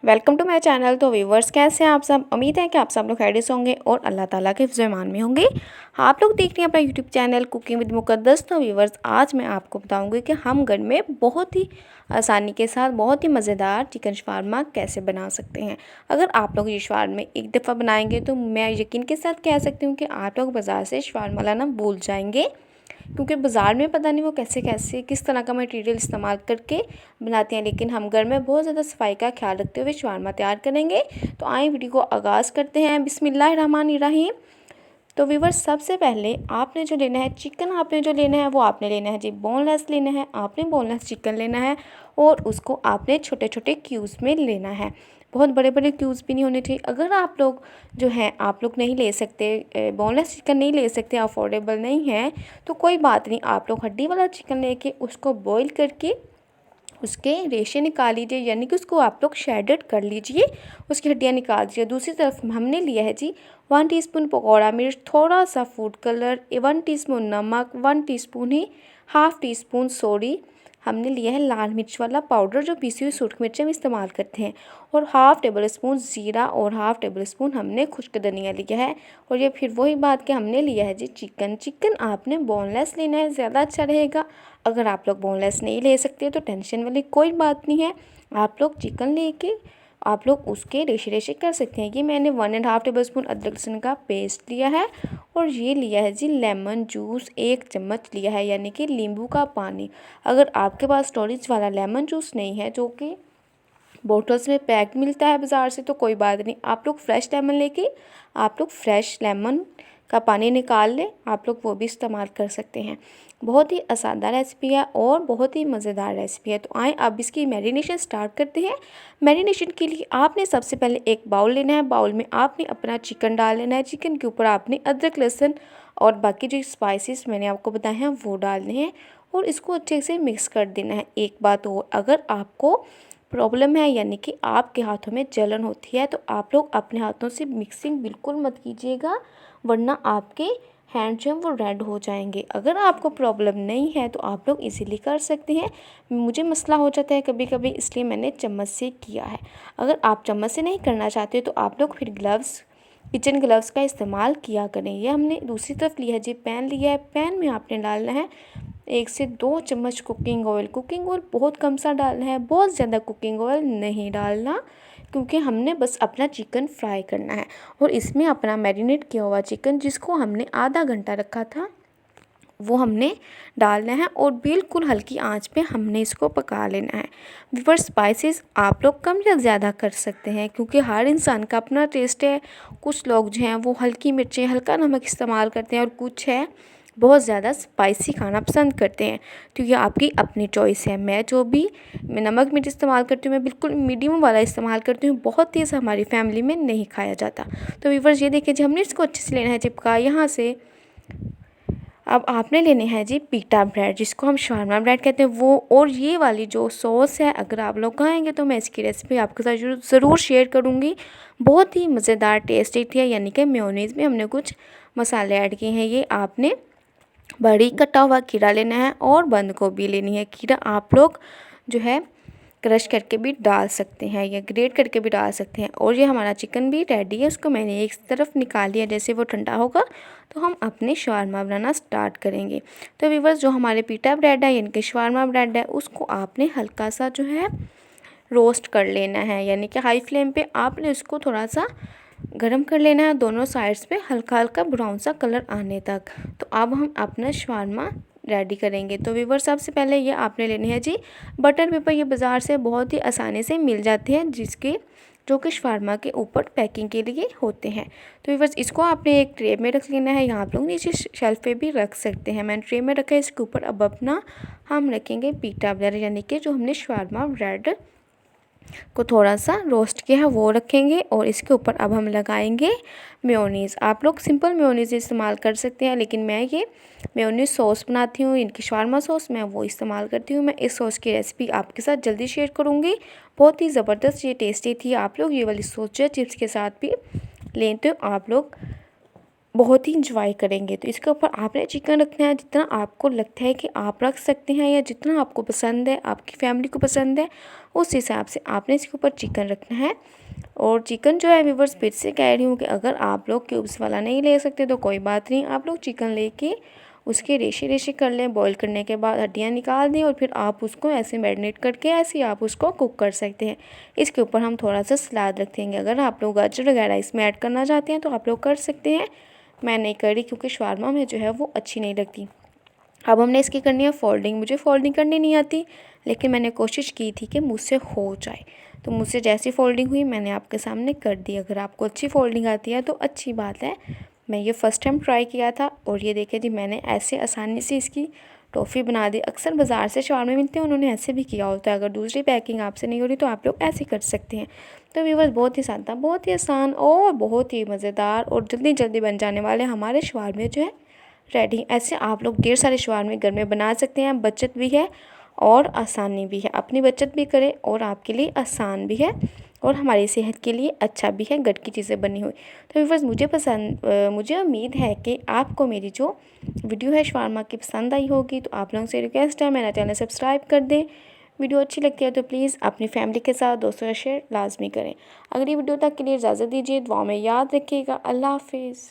Welcome to my channel. तो viewers, कैसे हैं आप सब? उम्मीद है कि आप सब लोग खैरियत से होंगे और अल्लाह ताला के हिफ्ज़-ए-मान में होंगे। आप लोग देख रहे हैं अपना यूट्यूब चैनल कुकिंग विद मुक़द्दस। तो व्यूवर्स, आज मैं आपको बताऊंगी कि हम घर में बहुत ही आसानी के साथ बहुत ही मज़ेदार चिकन शवारमा कैसे बना सकते हैं। अगर आप लोग ये शवारमा एक दफ़ा बनाएंगे तो मैं यकीन के साथ कह सकती हूँ कि आप लोग बाज़ार से शवारमा लाना भूल जाएंगे, क्योंकि बाज़ार में पता नहीं वो कैसे कैसे किस तरह का मटेरियल इस्तेमाल करके बनाते हैं, लेकिन हम घर में बहुत ज़्यादा सफाई का ख्याल रखते हुए शवारमा तैयार करेंगे। तो आइए वीडियो को आगाज़ करते हैं। बिस्मिल्लाहिर्रहमानिर्रहीम। तो व्यूवर्स, सबसे पहले आपने जो लेना है चिकन, आपने जो लेना है वो आपने लेना है जी बोनलेस लेना है। आपने बोनलेस चिकन लेना है और उसको आपने छोटे छोटे क्यूब्स में लेना है। बहुत बड़े बड़े क्यूब्स भी नहीं होने चाहिए। अगर आप लोग जो है आप लोग नहीं ले सकते, बोनलेस चिकन नहीं ले सकते, अफोर्डेबल नहीं है, तो कोई बात नहीं, आप लोग हड्डी वाला चिकन लेके उसको बॉईल करके उसके रेशे निकाल लीजिए, यानी कि उसको आप लोग शेडेड कर लीजिए, उसकी हड्डियाँ निकाल दीजिए। दूसरी तरफ हमने लिया है जी 1 टीस्पून पकौड़ा मिर्च, थोड़ा सा फूड कलर, 1 टीस्पून नमक, 1 टीस्पून ही हाफ़ टी स्पून सोडी, हमने लिया है लाल मिर्च वाला पाउडर जो पीसी हुई सूरख मिर्च हम इस्तेमाल करते हैं, और हाफ़ टेबल स्पून ज़ीरा और हाफ़ टेबल स्पून हमने खुश्क धनिया लिया है। और ये फिर वही बात कि हमने लिया है जी चिकन। चिकन आपने बोनलेस लेना है, ज़्यादा अच्छा रहेगा। अगर आप लोग बोनलेस नहीं ले सकते तो टेंशन वाली कोई बात नहीं है, आप लोग चिकन लेके आप लोग उसके रेशे रेशे कर सकते हैं। ये मैंने 1.5 टेबल स्पून अदरक लहसुन का पेस्ट लिया है, और ये लिया है जी लेमन जूस 1 चम्मच लिया है, यानी कि नींबू का पानी। अगर आपके पास स्टोरेज वाला लेमन जूस नहीं है जो कि बोटल्स में पैक मिलता है बाज़ार से, तो कोई बात नहीं, आप लोग फ्रेश लेमन लेके आप लोग फ्रेश लेमन का पानी निकाल लें, आप लोग वो भी इस्तेमाल कर सकते हैं। बहुत ही आसादा रेसिपी है और बहुत ही मज़ेदार रेसिपी है। तो आएँ अब इसकी मैरिनेशन स्टार्ट करते हैं। मैरिनेशन के लिए आपने सबसे पहले एक बाउल लेना है। बाउल में आपने अपना चिकन डाल लेना है। चिकन के ऊपर आपने अदरक लहसुन और बाकी जो स्पाइसेस मैंने आपको बताए हैं वो डालने हैं, और इसको अच्छे से मिक्स कर देना है। एक बात और, अगर आपको प्रॉब्लम है यानी कि आपके हाथों में जलन होती है, तो आप लोग अपने हाथों से मिक्सिंग बिल्कुल मत कीजिएगा, वरना आपके हैंड जो हैं वो रेड हो जाएंगे। अगर आपको प्रॉब्लम नहीं है तो आप लोग इजीली कर सकते हैं। मुझे मसला हो जाता है कभी कभी, इसलिए मैंने चम्मच से किया है। अगर आप चम्मच से नहीं करना चाहते तो आप लोग फिर ग्लव्स, किचन ग्लव्स का इस्तेमाल किया करें। ये हमने दूसरी तरफ लिया है जी पैन लिया है। पैन में आपने डालना है 1 से 2 चम्मच कुकिंग ऑयल। कुकिंग ऑयल बहुत कम सा डालना है, बहुत ज़्यादा कुकिंग ऑयल नहीं डालना, क्योंकि हमने बस अपना चिकन फ्राई करना है। और इसमें अपना मैरिनेट किया हुआ चिकन जिसको हमने आधा घंटा रखा था वो हमने डालना है, और बिल्कुल हल्की आंच पे हमने इसको पका लेना है। व्यूअर, स्पाइसेस आप लोग कम या ज़्यादा कर सकते हैं, क्योंकि हर इंसान का अपना टेस्ट है। कुछ लोग जो हैं वो हल्की मिर्चें, हल्का नमक इस्तेमाल करते हैं, और कुछ है बहुत ज़्यादा स्पाइसी खाना पसंद करते हैं। तो ये आपकी अपनी चॉइस है। मैं जो भी नमक मिर्च इस्तेमाल करती हूँ मैं बिल्कुल मीडियम वाला इस्तेमाल करती हूँ, बहुत तेज़ हमारी फैमिली में नहीं खाया जाता। तो व्यूअर्स, ये देखिए जी हमने इसको अच्छे से लेना है चिपका यहाँ से। अब आपने लेने हैं जी पीटा ब्रेड, जिसको हम शवारमा ब्रेड कहते हैं वो, और ये वाली जो सॉस है अगर आप लोग खाएंगे तो मैं इसकी रेसिपी आपके साथ ज़रूर शेयर करूँगी। बहुत ही मज़ेदार टेस्टी थी, यानी कि मेयोनीज़ में हमने कुछ मसाले ऐड किए हैं। ये आपने बड़ी कटा हुआ खीरा लेना है और बंद गोभी लेनी है। खीरा आप लोग जो है क्रश करके भी डाल सकते हैं या ग्रेट करके भी डाल सकते हैं। और ये हमारा चिकन भी रेडी है, इसको मैंने एक तरफ निकाल लिया। जैसे वो ठंडा होगा तो हम अपने शवारमा बनाना स्टार्ट करेंगे। तो व्यूअर्स, जो हमारे पीटा ब्रेड है यानी कि शवारमा ब्रेड है, उसको आपने हल्का सा जो है रोस्ट कर लेना है, यानी कि हाई फ्लेम पे आपने उसको थोड़ा सा गरम कर लेना है, दोनों साइड्स पे हल्का हल्का ब्राउन सा कलर आने तक। तो अब हम अपना शवारमा रेडी करेंगे। तो व्यूअर्स, सबसे पहले ये आपने लेने हैं जी बटर पेपर। ये बाज़ार से बहुत ही आसानी से मिल जाते हैं, जो कि शवारमा के ऊपर पैकिंग के लिए होते हैं। तो व्यूअर्स, इसको आपने एक ट्रे में रख लेना है, यहाँ आप लोग नीचे शेल्फ पे भी रख सकते हैं। मैंने ट्रे में रखा है, इसके ऊपर अब अपना हम रखेंगे पीटा ब्रेड, यानी कि जो हमने शवारमा ब्रेड को थोड़ा सा रोस्ट किया है वो रखेंगे, और इसके ऊपर अब हम लगाएंगे मेयोनीज़। आप लोग सिंपल मेयोनीज़ इस्तेमाल कर सकते हैं, लेकिन मैं ये मेयोनीज़ सॉस बनाती हूँ, इनकी शवारमा सॉस मैं वो इस्तेमाल करती हूँ। मैं इस सॉस की रेसिपी आपके साथ जल्दी शेयर करूँगी। बहुत ही ज़बरदस्त ये टेस्टी थी। आप लोग ये वाली सॉस जो है चिप्स के साथ भी लें तो आप लोग बहुत ही इंजॉय करेंगे। तो इसके ऊपर आपने चिकन रखना है जितना आपको लगता है कि आप रख सकते हैं, या जितना आपको पसंद है, आपकी फैमिली को पसंद है, उस हिसाब से आपने इसके ऊपर चिकन रखना है। और चिकन जो है व्यूअर्स, फिर से कह रही हूँ कि अगर आप लोग क्यूब्स वाला नहीं ले सकते तो कोई बात नहीं, आप लोग चिकन लेके उसके रेशे रेशे कर लें। बॉईल करने के बाद हड्डियाँ निकाल दें और फिर आप उसको ऐसे मैरिनेट करके ऐसे ही आप उसको कुक कर सकते हैं। इसके ऊपर हम थोड़ा सा सलाद रख देंगे। अगर आप लोग गाजर वगैरह इसमें ऐड करना चाहते हैं तो आप लोग कर सकते हैं, मैं नहीं करी क्योंकि शवारमा में जो है वो अच्छी नहीं लगती। अब हमने इसकी करनी है फोल्डिंग। मुझे फोल्डिंग करनी नहीं आती, लेकिन मैंने कोशिश की थी कि मुझसे हो जाए। तो मुझसे जैसी फोल्डिंग हुई मैंने आपके सामने कर दी। अगर आपको अच्छी फोल्डिंग आती है तो अच्छी बात है। मैं ये फ़र्स्ट टाइम ट्राई किया था और ये देखिए जी, मैंने ऐसे आसानी से इसकी टॉफ़ी बना दी। अक्सर बाज़ार से शवारमे मिलते हैं, उन्होंने ऐसे भी किया होता है। अगर दूसरी पैकिंग आपसे नहीं हो रही तो आप लोग ऐसे कर सकते हैं। तो व्यूअर्स, बहुत ही सादा, बहुत ही आसान और बहुत ही मज़ेदार और जल्दी जल्दी बन जाने वाले हमारे शवारमे जो है रेडी। ऐसे आप लोग ढेर सारे शवारमे घर में बना सकते हैं। बचत भी है और आसानी भी है। अपनी बचत भी करें और आपके लिए आसान भी है और हमारी सेहत के लिए अच्छा भी है, घर की चीज़ें बनी हुई। तो व्यूअर्स, मुझे उम्मीद है कि आपको मेरी जो वीडियो है शवारमा की पसंद आई होगी। तो आप लोगों से रिक्वेस्ट है, मेरा चैनल सब्सक्राइब कर दें। वीडियो अच्छी लगती है तो प्लीज़ अपनी फैमिली के साथ, दोस्तों का शेयर लाजमी करें। अगली वीडियो तक के लिए इजाज़त दीजिए। दुआ में याद रखिएगा। अल्लाह हाफिज़।